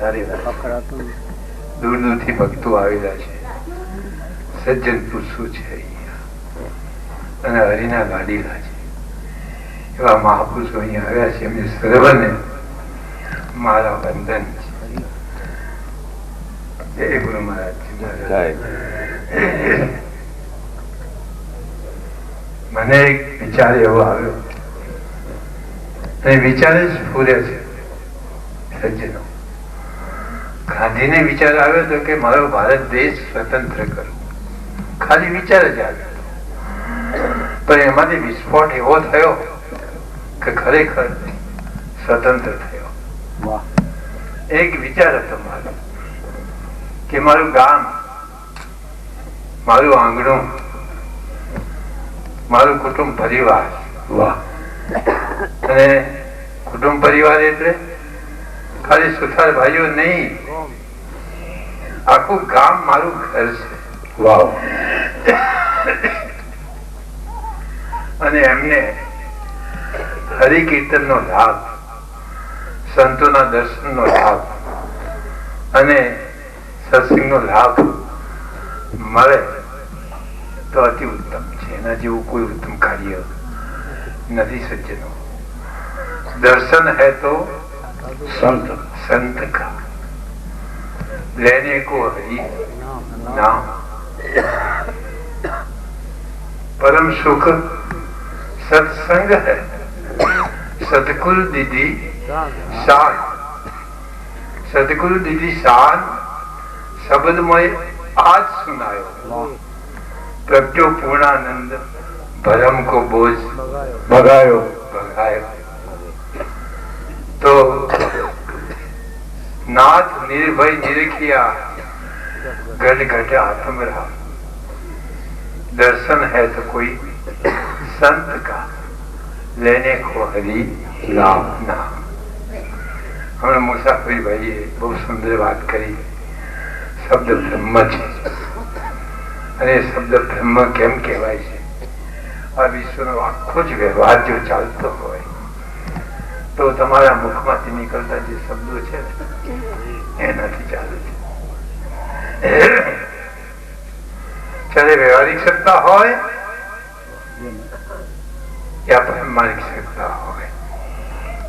દૂર દૂરથી ભક્તો આવેલા છે, સજ્જન પુરુષો છે અહીંયા, અને હરિના ગાડીલા છે. એવા મહાપુરુષો અહીંયા આવ્યા છે. એમને સર્વને મારા વંદન છે. જય ગુરુ મહારાજ. મને એક વિચાર એવો આવ્યો, વિચાર જ પૂરે છે સજ્જનો. ગાંધીને વિચાર આવ્યો હતો કે મારો ભારત દેશ સ્વતંત્ર કરો, ખાલી વિચાર જ આવ્યો, પણ એમાંથી વિસ્ફોટ એવો થયો કે ખરેખર સ્વતંત્ર થયો. એક વિચાર હતો મારો કે મારું ગામ, મારું આંગણું, મારું કુટુંબ પરિવાર. વાહ! અને કુટુંબ પરિવાર એટલે ખાલી સુથાર ભાઈઓ નહીં, આખું ગામ મારું ઘર છે. વાહ! અને એમને હરિકીર્તન નો લાભ, સંતોના દર્શન નો લાભ અને સત્સંગ નો લાભ મળે તો અતિ ઉત્તમ છે. એના જેવું કોઈ ઉત્તમ કાર્ય નથી સજ્જનો. दर्शन है तो संत संत का, लेने को हरि नाम. परम सुख सत्संग है, सतकुल दीदी शान. सतकुल दीदी शान शब्दमय आज सुनायो, प्रगटो पूर्णानंद भरम को बोझ भगायो भगायो. तो नाथ निर्भय निरखिया, घट घट आत्म रहा. दर्शन है तो कोई संत का, लेने को हरि नाम नाम. हमने मुसाफिर भाई बहुत सुंदर बात करी. शब्द ब्रह्म है, અને શબ્દ બ્રહ્મ કેમ કહેવાય છે? આ વિશ્વનો આખો જ વ્યવહાર જો ચાલતો હોય તો તમારા મુખમાંથી નીકળતા જે શબ્દો છે એનાથી ચાલે છે. ચાલે વ્યવહારિક સત્તા હોય યા પ્રામાણિક સત્તા હોય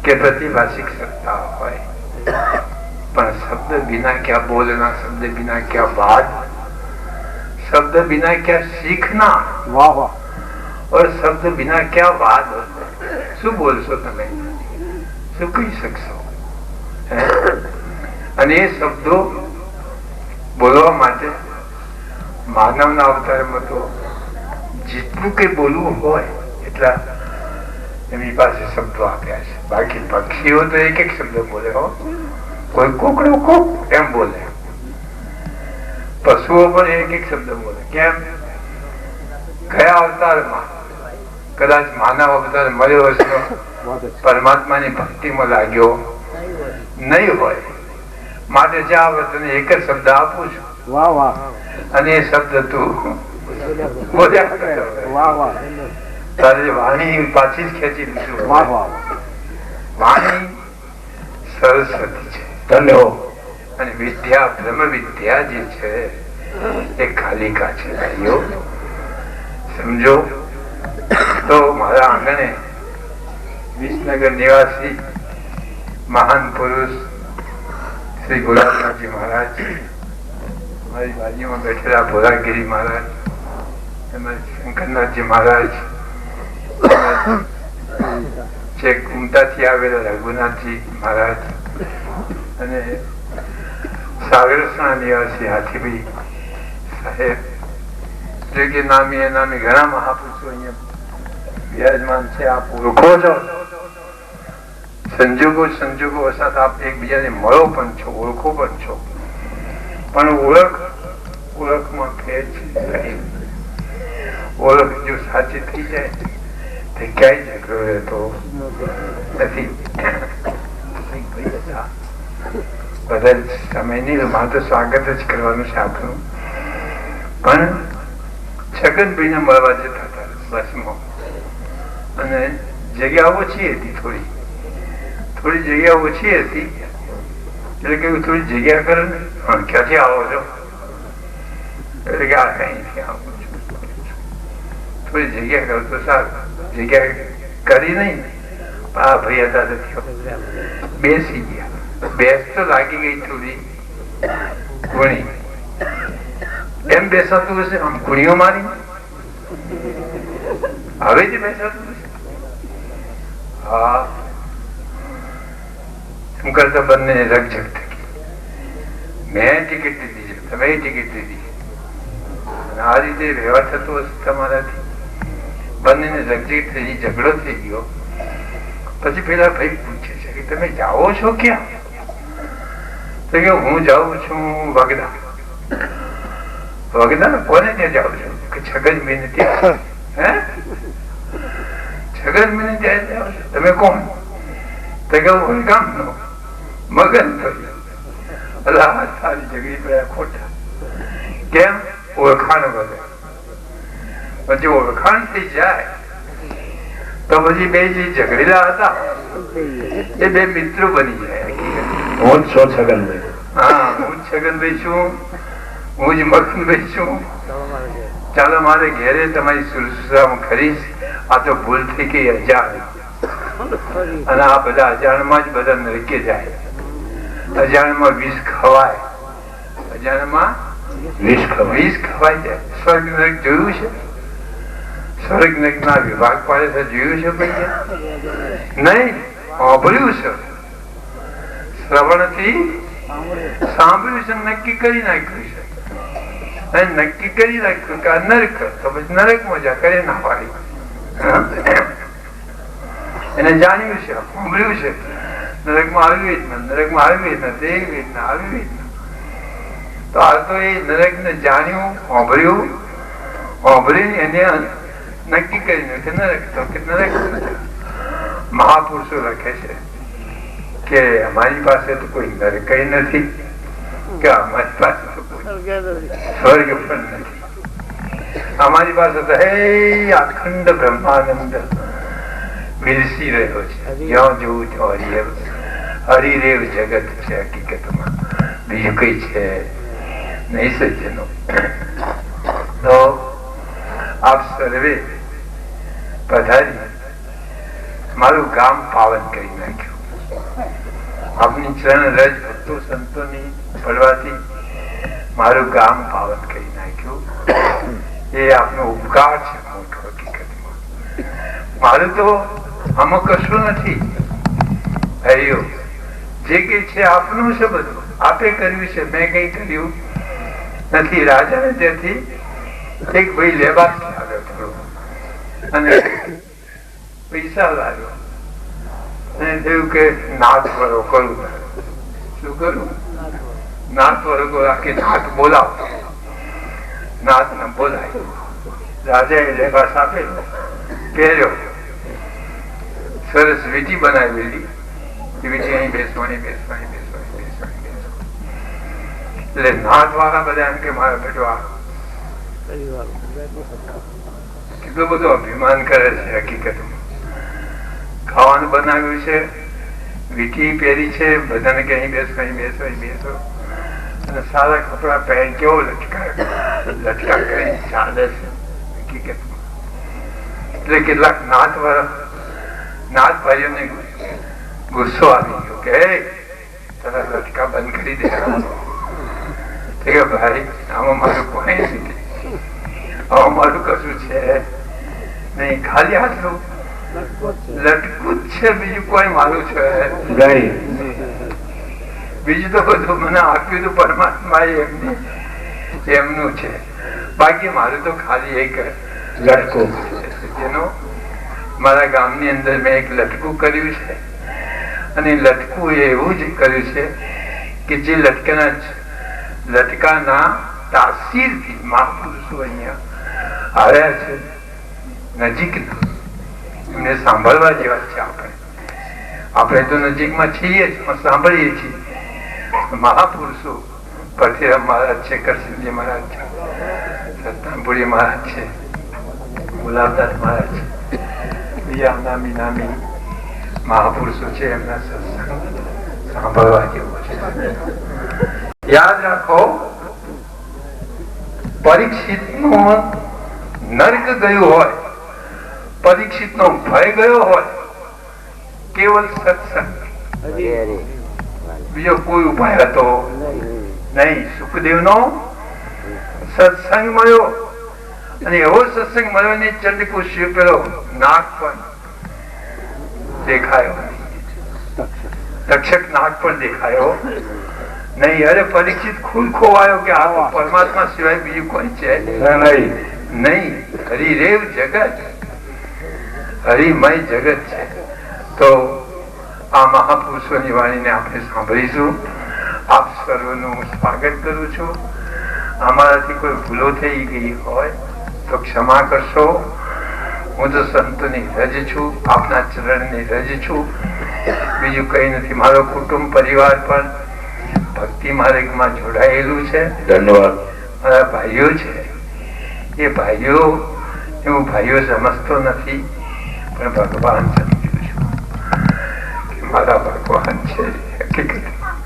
કે प्रतिभाषिक સત્તા હોય, પણ શબ્દ बिना क्या बोलना, शब्द बिना क्या बात, शब्द बिना क्या सीखना. वाह वाह! और शब्द बिना क्या बात. શું બોલશો તમે? શું કહી શકશો? અને એ શબ્દો બોલવા માટે માનવના અવતારમાં તો જેટલું કઈ બોલવું હોય એટલા એમની પાસે શબ્દો આપ્યા છે. બાકી પક્ષીઓ તો એક એક શબ્દ બોલે હો, કોઈ કુકડું કુક એમ બોલે, પશુઓ પણ એક એક શબ્દ બોલે. કેમ? ગયા અવતારમાં કદાચ માનવ અવતાર મળ્યો હશે, પરમાત્માની ભક્તિમાં લાગ્યો નહીં હોય, માટે જ્યાં તને એક જ શબ્દ આપું છું. વાહ વાહ! અને એ શબ્દ તું બોલ્યા કરતો. વાહ વાહ! તારી વાણી પાછી જ ખેંચી લીધું. વાહ વાહ! વાણી સરસ્વતી છે, ધન્ય હો. અને વિદ્યા, બ્રહ્મ વિદ્યા જે છે એ કાલિકા છે. ભાઈઓ સમજો. તો મારા આંગણે વિસનગર નિવાસી મહાન પુરુષ શ્રી ગુલાબનાથજી મહારાજ, મારી બાજુમાં બેઠેલા ભોરાગીરી મહારાજ, તેમજ શંકરનાથજી મહારાજ, છેક ઉમતાથી આવેલા રઘુનાથજી મહારાજ, અને સાગરસણા નિવાસી હાથીભાઈ સાહેબ, જે કે નામી અનામી ઘણા મહાપુરુષો અહીંયા વિરાજમાન છે. આપ ઓળખો છો, સંજોગો વસાત આપ એકબીજાને મળો પણ છો, ઓળખો પણ છો, પણ ઓળખમાં ફેર છે. ઓળખ જો સાચી થઈ જાય તો ક્યાંય ઝઘડો રહેતો નથી. બધા સમયની માત્ર સ્વાગત જ કરવાનું છે આપણું. પણ છગનભાઈ ને મળવા જતા હતા બસમાં, અને જગ્યા ઓછી હતી, થોડી જગ્યા ઓછી હતી એટલે કે થોડી જગ્યા કરો ને. ક્યાંથી આવો છો? એટલે કે આ કઈથી આવું છું. થોડી જગ્યા કરો તો સારું. જગ્યા કરી નહીં. આ ભાઈ હતા બેસી ગયા. બેસ તો લાગી ગઈ થોડી ગુણી. એમ બેસાતું હશે આમ ગુણીઓ મારી. હવે જ બેસાતું હશે. હા એમ કરતા બંને રકઝક થઈ. મેં ટિકિટ લીધી છે, તમે ટિકિટ લીધી. આ રીતે વ્યવહાર થતો હશે તમારાથી. બંનેને રકઝક થઈ, ઝઘડો થઈ ગયો. પછી પેલા ભાઈ પૂછે છે કે તમે જાઓ છો ક્યાં? તો કે હું જાઉં છું વગડા. વગડા કોને ત્યાં જાઉં છું? કે છગનભાઈ ત્યાં. હે છગનભાઈ ત્યાં જાઓ છો? તમે કોણ? તો કે હું ગામનો મગન થયો. અલા સારી જગડી પડ્યા ખોટા. કેમ? ઓળખાણ વધે. પછી ઓળખાણ થઈ જાય તો પછી બે જે ઝઘડેલા હતા એ બે મિત્રો બની જાય. હું જ છું છગનભાઈ. હા હું છગનભાઈ છું, હું જ મગનભાઈ છું. ચાલો મારે ઘેરે તમારી સુરક્ષા હું કરીશ. આ તો ભૂલ થઈ ગઈ અજાણ. અને આ બધા અજાણમાં જ બધા નરકે જાય. અજાણમાં વિષ ખવાય. અજાણમાં વિષ ખવાય જાય. સ્વર્ગ નરક જોયું છે? સ્વર્ગ નરક ના વિભાગ પાડે છે જોયું છે ભાઈ? નહીં, સાંભળ્યું છે. શ્રવણ થી સાંભળ્યું છે, નક્કી કરી નાખ્યું છે. નક્કી કરી નાખ્યું કે આ નરક, તો પછી નરક મજા કરે ના પાડી. એને જાણ્યું છે, સાંભળ્યું છે. નરકમાં આવી વેદના, નરકમાં આવી વેદના, તે વેદના આવી વેદના. તો આ તો એ નરક ને જાણ્યું, સાંભળ્યું એને નક્કી કરીને કે નરક, તો કે નરક. મહાપુરુષો લખે છે કે અમારી પાસે તો કોઈ નરક નથી, કે અમારી પાસે તો કોઈ સ્વર્ગ પણ નથી. અમારી પાસે તો હે અખંડ બ્રહ્માનંદ વિલસી રહ્યો છે. જ્યાં જોવું ત્યાં હરિરેવ જગત છે. હકીકતમાં બીજું કઈ છે નહીં સજ્જનો. તો આપ સર્વે પધારી મારું ગામ પાવન કરી નાખ્યું. આપની ચરણ રજ ભક્તો સંતોની પડવાથી મારું ગામ પાવન કરી નાખ્યું. એ આપનો ઉપકાર છે મોટો. હકીકતમાં મારું તો આમાં કશું નથી. હરિયો જે કઈ છે આપનું છે બધું. આપે કર્યું છે, મેં કઈ કર્યું નથી. રાજાને ત્યાંથી એક ભાઈ લેવા આવ્યો થોડો અને પૈસા લાવ્યો અને થયું કે નાથ વરો કરું. શું કરું? નાથ વરો આખી નાથ બોલાવો. નાથ ને બોલાય. રાજાએ લેવાસ આપેલો, પહેર્યો. સરસ વીટી બનાવેલી. વીટી અહીં બેસવાની બેસવાની બેસવાની બેસવાની બેસવાની. એટલે નાથ વાળા બધા એમ કે મારા બેટો આ કેટલું બધું અભિમાન કરે છે. હકીકતમાં ખાવાનું બનાવ્યું છે, વીટી પહેરી છે, બધાને કે અહીં બેસો અહીં બેસો અહીં બેસો. અને સારા કપડા પહેરી કેવો લટકા કરી ચાલે છે. હકીકતમાં એટલે કેટલાક નાથ ભાઈઓને ગુસ્સો આવી ગયો કે તારા લટકા બંધ કરી દે. કે ભાઈ આમાં મારું કોઈ નથી, આમાં મારું કશું છે નહીં, ખાલી આટલું લટકું જ છે, બીજું કોઈ મારું છે બીજું તો બધું મને આપ્યું હતું પરમાત્મા એમનું છે. બાકી મારું તો ખાલી એક લટકું. જેનો મારા ગામની અંદર મેં એક લટકું કર્યું છે. અને લટકું એવું જ કર્યું છે કે જે લટકાના તાસીરથી મહાપુરુષો અહીંયા આવ્યા છે નજીકના, એમને સાંભળવા જેવા છે. આપણે તો નજીકમાં છીએ જ, સાંભળીએ છીએ. મહાપુરુષો પરથીરામ મહારાજ છે, કરશનજી મહારાજ છે, સત્તાનપુરી મહારાજ છે, ગુલાબદાસ મહારાજ છે, બીજા નામી નામી મહાપુરુષો છે. એમના સત્સંગ સાંભળવા જેવો છે. યાદ રાખો, પરીક્ષિત નું નર્ક ગયું હોય, પરીક્ષિત નો ભય ગયો હોય, કેવલ સત્સંગ, બીજો કોઈ ઉપાય હતો નહીં. સુખદેવ નો સત્સંગ મળ્યો, અને એવો સત્સંગ મળ્યો ને ચંદ્રકુશ પેલો નાગ પણ દેખાયો, તક્ષક નાગ પણ દેખાયો નહીં. અરે પરીક્ષિત ખુદ ખોવાયો કે આ પરમાત્મા સિવાય બીજું કોઈ છે નહીં. હરિરેવ જગત, હરિમય જગત છે. તો આ મહાપુરુષોની વાણીને આપણે સાંભળીશું. આપ સર્વનું સ્વાગત કરું છું. અમારાથી કોઈ ભૂલો થઈ ગઈ હોય તો ક્ષમા કરશો. હું તો સંતોની રજ છું, આપના ચરણની રજ છું, બીજું કઈ નથી. મારો કુટુંબ પરિવાર પણ ભક્તિ માર્ગમાં જોડાયેલું છે. ધન્યવાદ. મારા ભાઈઓ છે, એ ભાઈઓ હું ભાઈઓ સમજતો નથી, પણ ભગવાન સમજુ છું કે મારા ભગવાન છે હકીકતમાં,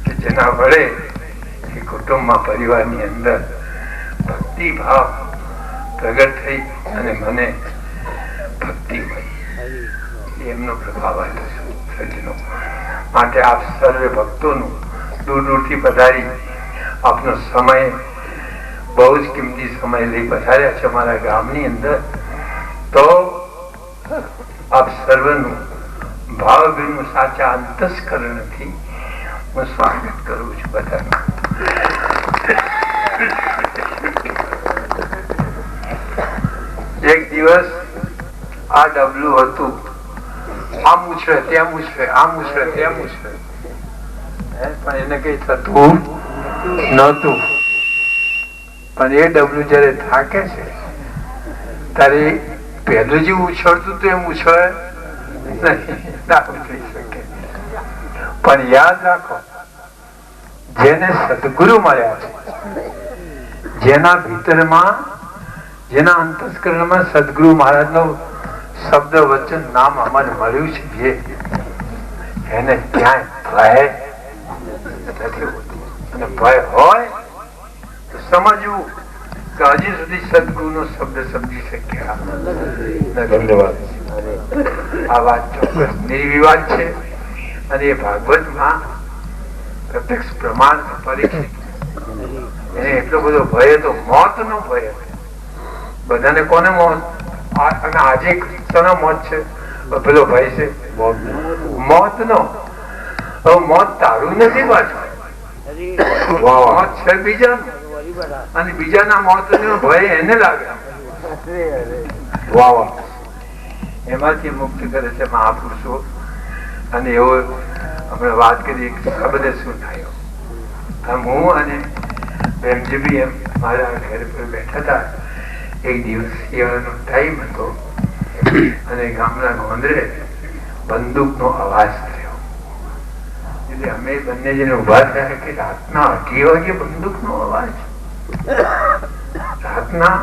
કે જેના વડે એ કુટુંબમાં પરિવારની અંદર ભક્તિ ભાવ પ્રગટ થઈ અને મને ભક્તિ મળી. એમનો પ્રભાવ આવ્યો સજ્જનો. માટે આપ સર્વે ભક્તોનું દૂર દૂરથી પધારી આપનો સમય બહુ જ કિંમતી સમય લઈ પધાર્યા છે મારા ગામની અંદર. તો આપ સર્વનું ભાવભીનું સાચા અંતસ્કરણથી હું સ્વાગત કરું છું બધાનું. એક દિવસ આ ડબલું હતું, આમ ઉછળે ત્યાં ઉછળે, આમ ઉછળે ત્યાં ઉછળે, પણ એને કઈ થતું નતું. પણ એ ડબલું જયારે થાકે છે ત્યારે પહેલું જે ઉછળતું હતું એમ ઉછળે નહીં, ના ઉછળી શકે. પણ યાદ રાખો, જેને સદગુરુ મળ્યા છે, જેના ભીતરમાં, જેના અંતસ્કરણમાં સદગુરુ મહારાજ નો શબ્દ વચન નામ અમર મળ્યું છે, જે એને ક્યાંય ભય નથી હોતું. અને ભય હોય તો સમજવું કે હજી સુધી સદગુરુ નો શબ્દ સમજી શક્યા. ધન્યવાદ. આ વાત ચોક્કસ નિર્વિવાદ છે, અને એ ભાગવતમાં પ્રત્યક્ષ પ્રમાણ પરીક્ષિત એને એટલો બધો ભય હતો, મોત નો ભય હતો. બધાને કોને મોત? અને આજે કોનો મોત છે? પેલો ભય છે મોત નો. મોત તારું નથી પાછું, મોત છે બીજાનું, અને બીજાના મોત નો ભય એને લાગે. વાહ વાહ. એમાંથી મુક્ત કરે છે મહાપુરુષો. અને એવો આપણે વાત કરી શબ્દ શું થયો. હું અને બેનજી એમ મારા ઘર પર બેઠા હતા. એક દિવસ શિયાળાનો ટાઈમ હતો, અને ગામના ગોંદરે બંદૂક નો અવાજ થયો. એટલે અમે બંને જઈને ઉભા થયા કે રાતના 8 વાગે બંદૂક નો અવાજ, રાતના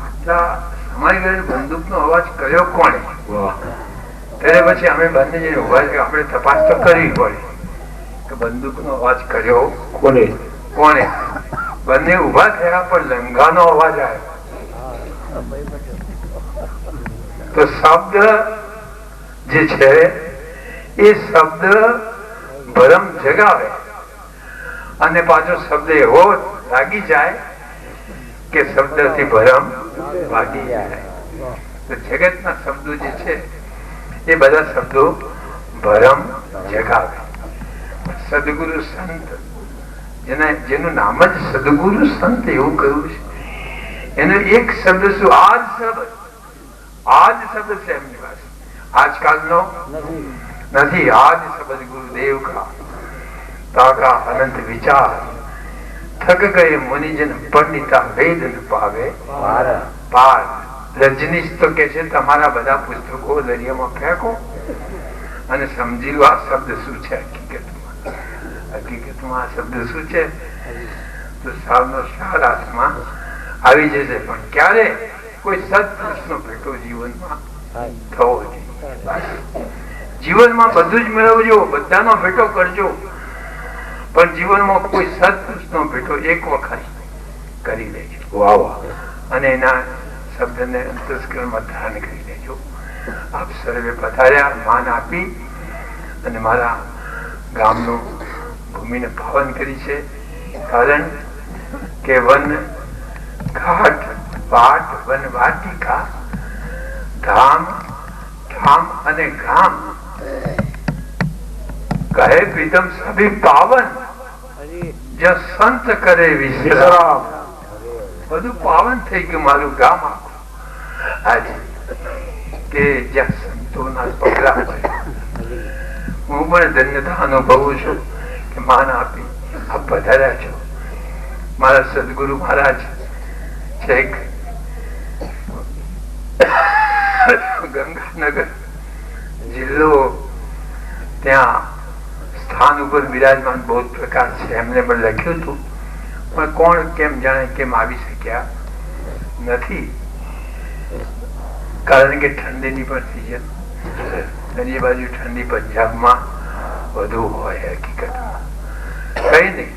આટલા સમયગાળે બંદૂક નો અવાજ કર્યો કોણે? ત્યારે પછી અમે બંને જઈને ઉભા થયા. આપણે તપાસ તો કરવી પડે કે બંદૂક નો અવાજ કર્યો કોણે. બંને ઉભા થયા, પણ લંગાનો અવાજ આવ્યો. તો શબ્દ જે છે એ શબ્દ ભરમ જગાવે, અને પાછો શબ્દ એવો લાગી જાય કે શબ્દથી ભરમ ભાગી જાય. તો જગતના શબ્દો જે છે એ બધા શબ્દો ભરમ જગાવે. સદગુરુ સંત, જેનું નામ જ સદગુરુ સંત એવું કહ્યું છે, એનો એક શબ્દ શું? આજ શબ્દ છે એમની પાસે. આજકાલનો નથી. આજ શબ્દ ગુરુદેવ કા તાકા અનંત વિચાર, થક ગયે મુનિજન પંડિતા વેદ ન પાવે પાર. રજનીશ તો કે છે તમારા બધા પુસ્તકો દરિયામાં ફેંકો અને સમજી લો આ શબ્દ શું છે. હકીકતમાં આ શબ્દ શું છે? તો સાવનો સાર હાથમાં આવી જશે. પણ ક્યારે? કોઈ સત્પુરુષનો ભેટો જીવનમાં થવો જોઈએ. જીવનમાં બધું જ મેળવજો, બધાનો ભેટો કરજો, પણ જીવનમાં કોઈ સત્પુરુષનો ભેટો એક વખત કરી લેજો. વાહ વાહ. અને એના શબ્દને અંતસ્કરણમાં ધારણ કરી લેજો. આપ સર્વે પધાર્યા, માન આપી અને મારા ગામનું ભૂમિને પાવન કરી છે. કારણ કે વન ઘાટ વાટ વન વાટિકા ધામ ધામ અને ગામ કહે પ્રીતમ સભી પાવન જ્યાં સંત કરે વિશ્રામ. બધું પાવન થઈ ગયું મારું ગામ આખું આજે કે જ્યાં સંતોના પગલા હોય. હું પણ ધન્યતા અનુભવું છું કે માન આપી આપ પધાર્યા છો. મારા સદગુરુ મહારાજ છેક ગંગાનગર જિલ્લો ત્યાં સ્થાન ઉપર બિરાજમાન બહુ પ્રકાશ છે. એમને પણ લખ્યું હતું, પણ કોણ કેમ જાણે કેમ આવી શક્યા નથી. કારણ કે ઠંડીની પણ સિઝન, એ બાજુ ઠંડી પંજાબમાં વધુ હોય. હકીકતમાં કઈ નહીં,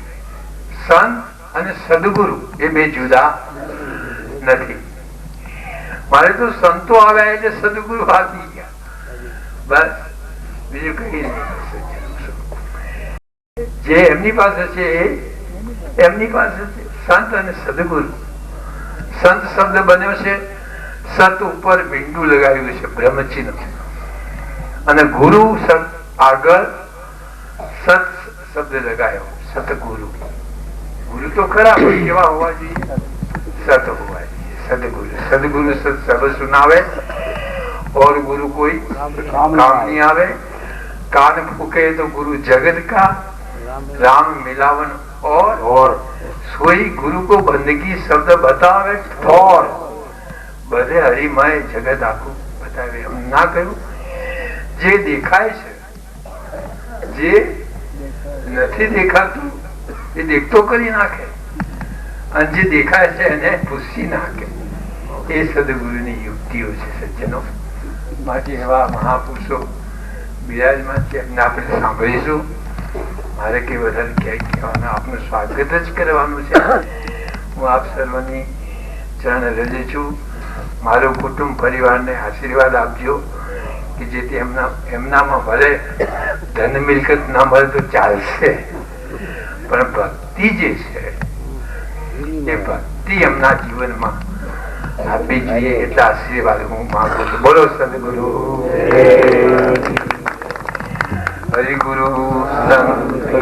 સંત અને સદગુરુ એ બે જુદા નથી. મારે તો સંતો આવ્યા એટલે સદગુરુ આવી ગયા, બસ બીજું કઈ નહીં. જે એમની પાસે છે એમની પાસે છે સંત અને સદગુરુ. સંત શબ્દ બન્યો છે સત ઉપર બિંદુ લગાવ્યું છે બ્રહ્મચિહ્ન, અને ગુરુ આગળ સત શબ્દ લગાવ્યો સતગુરુ. ગુરુ તો ખરા પણ કેવા હોવા જોઈએ? સત હોવા જોઈએ. સદગુરુ સદગુરુ સત શબ્દ સુનાવે और गुरु कोई काम नहीं आवे. कान फूके तो गुरु जगत का राम मिलावन और सोई गुरु को बंदगी शब्द बतावे ठोर. બધે હરિમય જગત આખું બતાવે. એમ ના કહ્યું જે દેખાય છે, જે નથી દેખાતું એ દેખતો કરી નાખે, અને જે દેખાય છે એને પૂછી નાખે. એ સદગુરુની યુક્તિઓ છે સજ્જનો. માટે એવા મહાપુરુષો બિરાજમાન છે, એમને આપણે સાંભળીશું. મારે કે વધારે ક્યાંય કહેવાનું, આપનું સ્વાગત જ કરવાનું છે. હું આપ સર્વની ચરણ રજે છું. મારું કુટુંબ પરિવારને આશીર્વાદ આપજો કે જેથી એમનામાં ભલે ધન મિલકત ના મળે તો ચાલશે, પણ ભક્તિ જે છે એ ભક્તિ એમના જીવનમાં આપી જોઈએ એટલા આશીર્વાદ હું માંગુ છું. બોલો સદગુરુ હરિગુરુ સંત